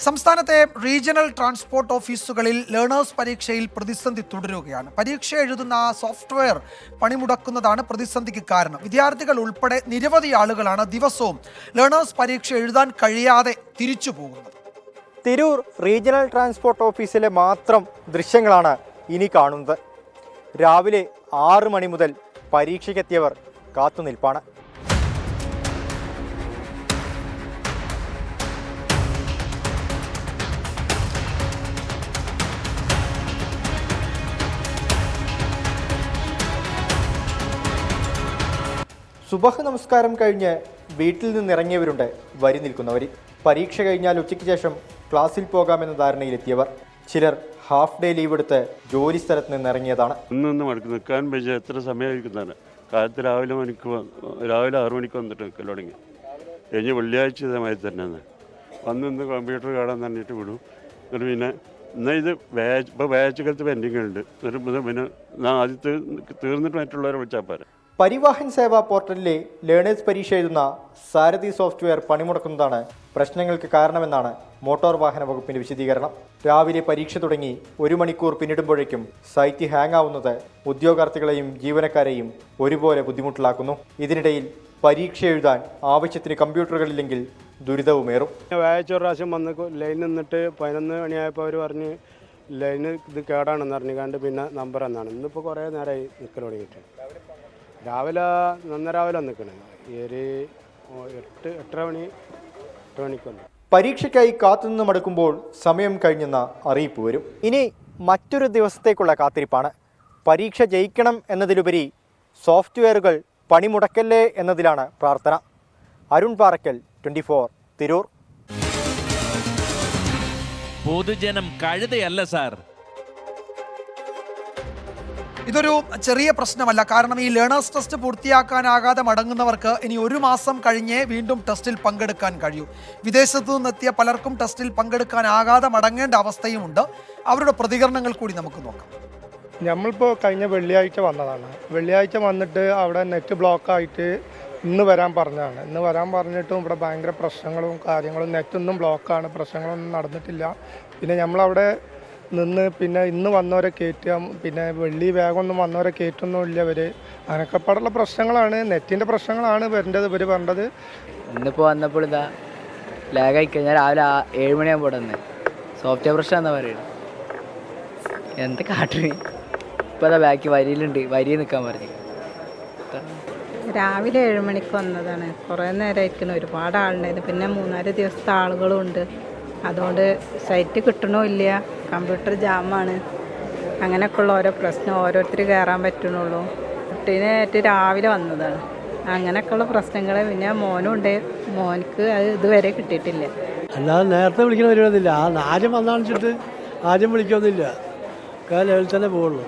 സംസ്ഥാനത്തെ regional transport ഓഫീസുകളിൽ learners പരീക്ഷയിൽ പ്രതിസന്ധി തുടരുകയാണ്. പരീക്ഷ എഴുതുന്ന സോഫ്റ്റ്വെയർ പണിമുടക്കുന്നതാണ് പ്രതിസന്ധിക്ക് കാരണം. വിദ്യാർത്ഥികൾ ഉൾപ്പെടെ നിരവധി ആളുകളാണ് ദിവസവും ലേണേഴ്സ് പരീക്ഷ എഴുതാൻ കഴിയാതെ തിരിച്ചു പോകുന്നത്. തിരൂർ റീജിയണൽ ട്രാൻസ്പോർട്ട് ഓഫീസിലെ മാത്രം ദൃശ്യങ്ങളാണ് ഇനി കാണുന്നത്. രാവിലെ 6 മണി മുതൽ പരീക്ഷയ്ക്കെത്തിയവർ കാത്തുനിൽപ്പാണ്. സുബഹ് നമസ്കാരം കഴിഞ്ഞ് വീട്ടിൽ നിന്നിറങ്ങിയവരുണ്ട് വരി നിൽക്കുന്നവർ. പരീക്ഷ കഴിഞ്ഞാൽ ഉച്ചയ്ക്ക് ശേഷം ക്ലാസ്സിൽ പോകാമെന്ന ധാരണയിലെത്തിയവർ. ചിലർ ഹാഫ് ഡേ ലീവ് എടുത്ത് ജോലി സ്ഥലത്ത് നിന്ന് ഇറങ്ങിയതാണ്. നിൽക്കാൻ പറ്റിയ എത്ര സമയമായിരിക്കുന്നതാണ്. കാലത്ത് രാവിലെ 6 മണിക്ക് വന്നിട്ട് നിൽക്കൽ തുടങ്ങി. കഴിഞ്ഞ് വെള്ളിയാഴ്ച ഇതേമാതിരി തന്നെ വന്ന് കമ്പ്യൂട്ടർ കാണാൻ തന്നിട്ട് വിടും. എന്നിട്ട് പിന്നെ എന്നാൽ ഇത് ഇപ്പോൾ ബാച്ചുകൾക്ക് പെൻഡിങ് ഉണ്ട്. എന്നിട്ട് പിന്നെ ആദ്യത്തെ തീർന്നിട്ട് മറ്റുള്ളവരെ വിളിച്ചാൽ പോരാ. പരിവാഹൻ സേവാ പോർട്ടലിലെ ലേണേഴ്സ് പരീക്ഷ എഴുതുന്ന സാരഥി സോഫ്റ്റ്വെയർ പണിമുടക്കുന്നതാണ് പ്രശ്നങ്ങൾക്ക് കാരണമെന്നാണ് മോട്ടോർ വാഹന വകുപ്പിന്റെ വിശദീകരണം. രാവിലെ പരീക്ഷ തുടങ്ങി 1 മണിക്കൂർ പിന്നിടുമ്പോഴേക്കും സൈറ്റ് ഹാങ് ആവുന്നത് ഉദ്യോഗാർത്ഥികളെയും ജീവനക്കാരെയും ഒരുപോലെ ബുദ്ധിമുട്ടിലാക്കുന്നു. ഇതിനിടയിൽ പരീക്ഷ എഴുതാൻ ആവശ്യത്തിന് കമ്പ്യൂട്ടറുകളില്ലെങ്കിൽ ദുരിതവുമേറും. വ്യാഴാഴ്ച ഒരു പ്രാവശ്യം വന്ന് ലൈൻ നിന്നിട്ട് 11 മണിയായപ്പോൾ അവർ പറഞ്ഞ് ലൈന് ഇത് കേടാണെന്ന് അറിഞ്ഞുകൊണ്ട് പിന്നെ നമ്പർ എന്നാണ്. ഇന്നിപ്പോൾ കുറേ നേരമായി നിൽക്കൽ തുടങ്ങിയിട്ട്. രാവിലെ രാവിലെ നിൽക്കണേ ഒരു 8 മണിക്ക് വന്നു. പരീക്ഷയ്ക്കായി കാത്തുനിന്ന് മടുക്കുമ്പോൾ സമയം കഴിഞ്ഞെന്ന അറിയിപ്പ് വരും. ഇനി മറ്റൊരു ദിവസത്തേക്കുള്ള കാത്തിരിപ്പാണ്. പരീക്ഷ ജയിക്കണം എന്നതിലുപരി സോഫ്റ്റ്വെയറുകൾ പണിമുടക്കല്ലേ എന്നതിലാണ് പ്രാർത്ഥന. അരുൺ പാറക്കൽ, 24 തിരൂർ. പൊതുജനം കഴുതയല്ല സാർ. ഇതൊരു ചെറിയ പ്രശ്നമല്ല. കാരണം ഈ ലേണേഴ്സ് ടെസ്റ്റ് പൂർത്തിയാക്കാനാകാതെ മടങ്ങുന്നവർക്ക് ഇനി 1 മാസം കഴിഞ്ഞേ വീണ്ടും ടെസ്റ്റിൽ പങ്കെടുക്കാൻ കഴിയൂ. വിദേശത്തു നിന്നെത്തിയ പലർക്കും ടെസ്റ്റിൽ പങ്കെടുക്കാനാകാതെ മടങ്ങേണ്ട അവസ്ഥയുമുണ്ട്. അവരുടെ പ്രതികരണങ്ങൾ കൂടി നമുക്ക് നോക്കാം. നമ്മളിപ്പോൾ കഴിഞ്ഞ വെള്ളിയാഴ്ച വന്നതാണ്. വെള്ളിയാഴ്ച വന്നിട്ട് അവിടെ നെറ്റ് ബ്ലോക്കായിട്ട് ഇന്ന് വരാൻ പറഞ്ഞതാണ്. ഇന്ന് വരാൻ പറഞ്ഞിട്ടും ഇവിടെ ഭയങ്കര പ്രശ്നങ്ങളും കാര്യങ്ങളും, നെറ്റൊന്നും ബ്ലോക്കാണ്, പ്രശ്നങ്ങളൊന്നും നടന്നിട്ടില്ല. പിന്നെ നമ്മളവിടെ നിന്ന് പിന്നെ ഇന്ന് വന്നവരെ കയറ്റുക, പിന്നെ വെള്ളി വേഗമൊന്നും വന്നവരെ കയറ്റൊന്നും ഇല്ല. അങ്ങനെയൊക്കെപ്പാടുള്ള പ്രശ്നങ്ങളാണ്, നെറ്റിൻ്റെ പ്രശ്നങ്ങളാണ് ഇവർ പറഞ്ഞത്. ഇന്നിപ്പോൾ വന്നപ്പോൾ ഇതാ ലാഗായി കഴിഞ്ഞാൽ രാവിലെ 7 മണിയാകുമ്പോൾ വന്ന് സോഫ്റ്റ്വെയർ പ്രശ്നം എന്നാ പറയുന്നത്. എന്ത് കാട്ടിന് ഇപ്പോൾ അതാ ബാക്കി വരിയിലുണ്ട്, വരിയിൽ നിൽക്കാൻ പറഞ്ഞു. രാവിലെ 7 മണിക്ക് വന്നതാണ്. കുറേ നേരമായിരിക്കണം, ഒരുപാട് ആളുണ്ടായിരുന്നു. പിന്നെ 3-4 ദിവസത്തെ ആളുകളും ഉണ്ട്. അതുകൊണ്ട് സൈറ്റ് കിട്ടണമില്ല, കമ്പ്യൂട്ടർ ജാമാണ്, അങ്ങനെയൊക്കെയുള്ള ഓരോ പ്രശ്നം. ഓരോരുത്തർ കയറാൻ പറ്റണുള്ളൂ. കുട്ടീനായിട്ട് രാവിലെ വന്നതാണ്. അങ്ങനെയൊക്കെയുള്ള പ്രശ്നങ്ങൾ. പിന്നെ മോനും ഉണ്ട്, മോനിക്ക് അത് ഇതുവരെ കിട്ടിയിട്ടില്ല. അല്ലാതെ നേരത്തെ വിളിക്കണ വരുന്നില്ല. ആദ്യം വന്നാണിച്ചിട്ട് ആദ്യം വിളിക്കൊന്നുമില്ല. ലെവലിൽ തന്നെ പോകുള്ളൂ.